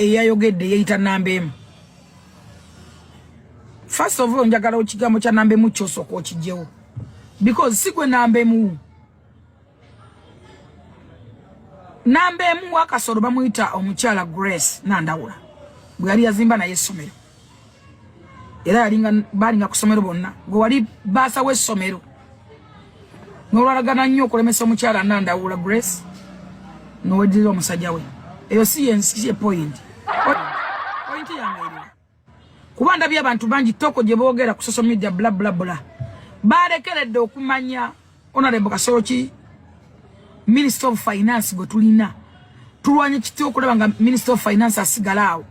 eyayogedde yeyita namba emu. First of all, njagala okigambo kya namba emu kyosooka okijjewo. Because si gwe namba emu. Namba emu wa Kasolo bamuyita omukyala Grace Nandawula. Bwe yali yazimba naye essomero. Era balinga ku ssomero bonna. Gwe wali baasa w'essomero. N'olwalagana nnyo okulemesa omukyala Nandawula Grace. N'oweddirira omusajja we. Eyo si ye point. Point yange eri. Kuba ndabye abantu bangi toko gye boogera ku social media bla bla bla. Balekeredde okumanya Honorable Kasolo ki Minister of Finance gwe tulina. Tulwanye kiti okulaba nga Minister of Finance asigala awo.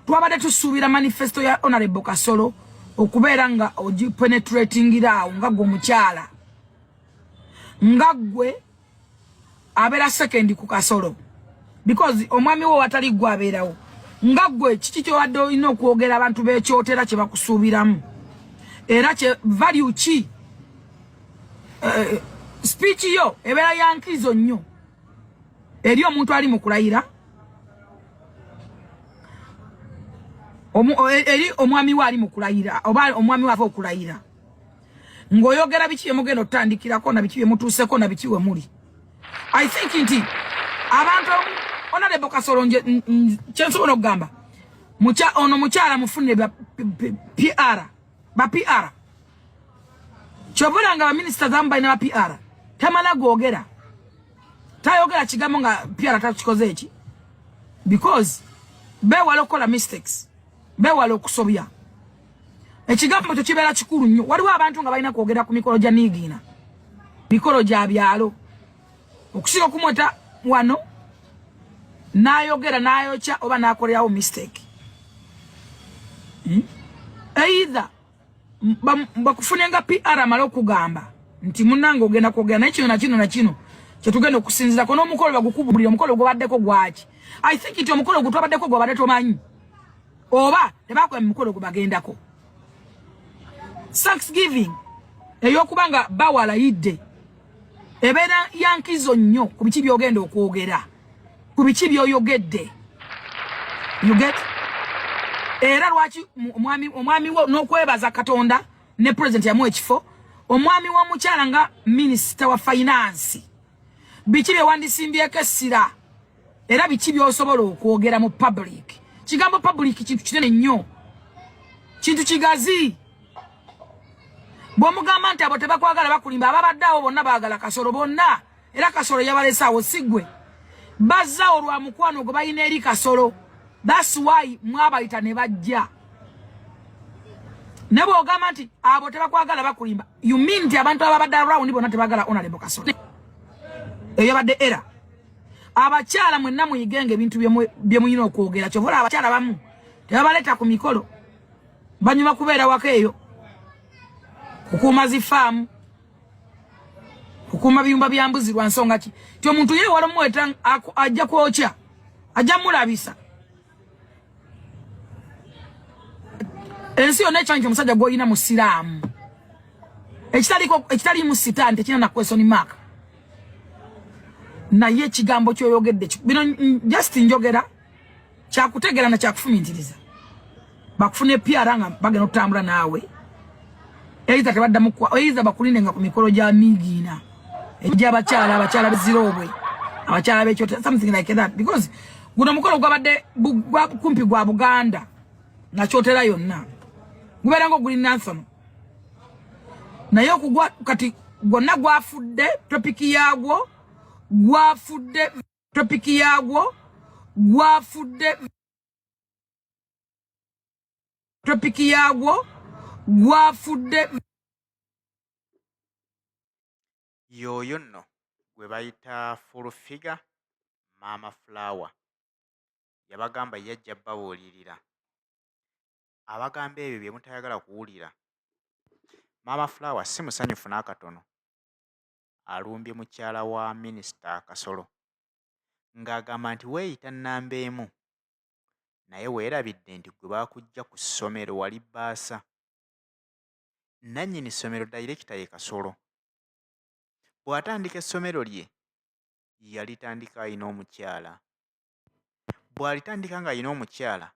Twabadde tusuubira manifesto ya Honorable Kasolo okubeera nga ogipenetrating awo nga gwe omukyala. Nga gwe abeera second ku Kasolo. Because omwami wo watali gwe abeerawo. Nga gwe kiki ky'obadde olina okwogera abantu b'ekyotera kye bakusuubiramu. Era kye value ki speech yo ebeera ya nkirizo nnyo eri omuntu ali mu kulayira eri omwami we ali mu kulayira oba omwami wava okulayira ng'oyogera biki bye mugenda otandikirako na biki bye mutuuseko na biki we muli. I think nti abantu Honorable Kasolo kyensobola okugamba ono mukyala mufunire ba PR kyobula nga baminisita zambalina ba PR tamala gwogera tayogera kigambo nga PR takikoze eki because bewala okukola mistakes bewala okusobya ekigambo kyo kibeera kikulu nnyo. Waliwo abantu nga balina kwogera ku mikolo gya niigiina mikolo gya byalo okusinga okumweta wano n'ayogera n'ayokya oba n'akolerawo mistake. Either bakufune nga PR amala okugamba nti munnange ogenda kwogera naye kino na kino kyetugenda okusinzirako n'omukolo bagukubulira omukolo gwabaddeko gwaki. I think nti omukolo gwe twabaddeko gwabadde tomanyi oba tebakola mukolo gwe bagendako. Thanksgiving ey'okuba nga bawalayidde ebeera yankizo nnyo ku biki by'ogenda okwogera ku biki by'oyogedde. You get? Era lwaki omwami wo n'okwebaza Katonda ne president yamuwa ekifo omwami w'omukyala nga minister wa finance biki bye wandisimbyeko essira era biki by'osobola okwogera mu public. Kigambo public kintu kinene nnyo kintu kigazi. Bw'omugamba nti abo tebakwagala bakulimba ababadde awo bonna baagala Kasolo bonna era Kasolo yabalese awo sigwe bazza olwa mukwano gwe balina eri Kasolo. That's why mwabayita ne bajja. Ne bw'ogamba nti abo tebakwagala bakulimba you mean nti abantu ababadde around bonna tebagala Honorable Kasolo. Eyo badde era abakyala mwenna muyigenge ebintu bye muyina okwogera kyobola abakyala bamu tebabaleta ku mikolo banyuma kubeera waka eyo kukuuma zifaamu kukuuma biyumba bya mbuzi lwa nsonga ki ti omuntu yeewala omuweta ajja kwokya ajja mulabisa ensi yonna ekyanyi omusajja gw'olina mu siraamu ekitali mu sitaani tekina na question mark. Naye ekigambo ky'oyogedde bino just njogera kyakutegera na kyakufumintiriza bakufune PR nga bagenda okutambula naawe eiza tebaddamu eiza bakuline nga ku mikolo gya niigiina abakyala bezirobwe abakyala b'ekyota something like that because guno mukolo gwabadde kumpi gwa Buganda na kyotera yonna gubeera nga oguli nansano naye okugwa kati gwonna gwafudde topiki yaagwo gwafudde topiki yaagwo gwafudde topiki yaagwo gwafudde yoyo nno gwe bayita full figure Mama Flower yabagamba yajja bawulirira abagamba ebyo bye mutayagala kuwulira. Mama Flower si musanyufu n'akatono alumbye mukyala wa Minisita Kasolo ng'agamba nti weeyita nnamba emu naye weerabidde nti gwe baakujja ku ssomero wali bbaasa. Nannyini ssomero dayirekita ye Kasolo. Bw'atandika essomero lye yalitandika alina omukyala. bw'alitandika ng'alina omukyala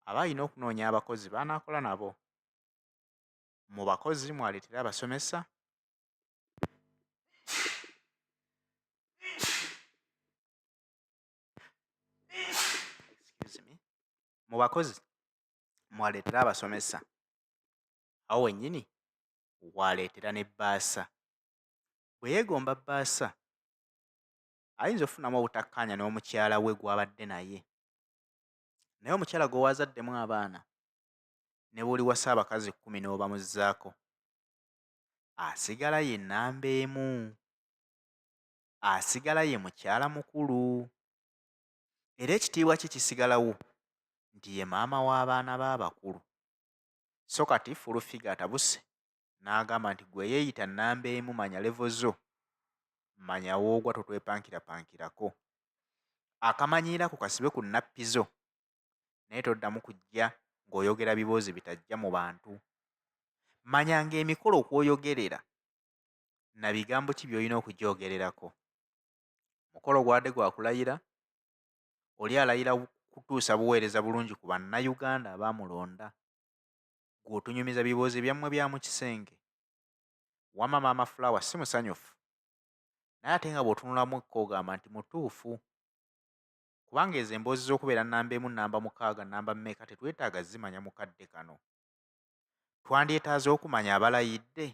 aba alina okunoonya abakozi b'anaakola nabo. Mu bakozi mwaleetera abasomesa, mu bakozi mwaleetera abasomesa, awo wennyini waleetera ne bbaasa. Bwe yeegomba bbaasa ayinza okufunamu obutakkaanya n'omukyala we gw'abadde naye, naye omukyala gwe wazaddemu abaana ne bw'oli wasa abakazi 10 n'obamuzzaako, asigala ye nnamba emu, asigala ye mukyala mukulu, era ekitiibwa kye kisigalawo nti ye maama w'abaana b'abakulu. So kati fulufiga atabuse n'agamba nti gwe yeeyita nnamba emu, manya levo zo, manya woogwa totwepankirapankirako. Akamanyiira ku kasibe ku nnappi zo, naye toddamu kujja ng'oyogera biboozi bitajja mu bantu. Manyanga emikolo kw'oyogerera na bigambo ki by'olina okugyogererako. Mukolo gwadde gwa kulayira, oli alayira kutuusa buweereza bulungi ku bannayuganda abaamulonda. Gw'otunyumiza biboozi byammwe bya mu kisenge. Wamma Maama Flower si musanyufu, naye ate nga bw'otunulamu okogamba nti mutuufu. Kubanga ezo emboozi z'okubeera nnamba emu, nnamba 6, nnamba mmeka tetwetaaga zimanya mu kadde kano. Twandyetaaze okumanya abalayidde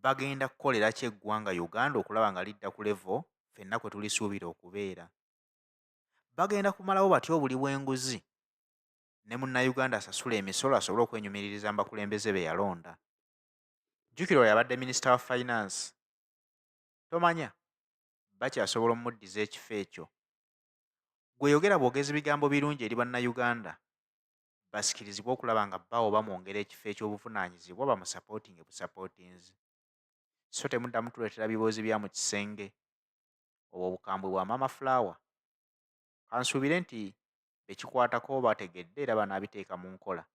bagenda kukolera ki eggwanga Uganda okulaba nga lidda ku levo ffenna kwe tulisuubira okubeera. Bagenda kumalawo batya obuli bw'enguzi ne munnayuganda asasula emisolo asobole okwenyumiririza mu bakulembeze be yalonda. Jjukira oyo yabadde minisita wa finance. Tomanya bakyasobola omuddiza ekifo ekyo. Gweyogera bwogezi bigambo birungi eri bannayuganda basikirizibwa okulaba nga bbawo bamwongera ekifo eky'obuvunaanyizibwa bamusapootinge busapootinzi. So temuddamu tuleetera biboozi bya mu kisenge. Obwo obukambwe bwa Maama Flower. Kansuubire nti bekikwatako bategedde era banaabiteeka mu nkola.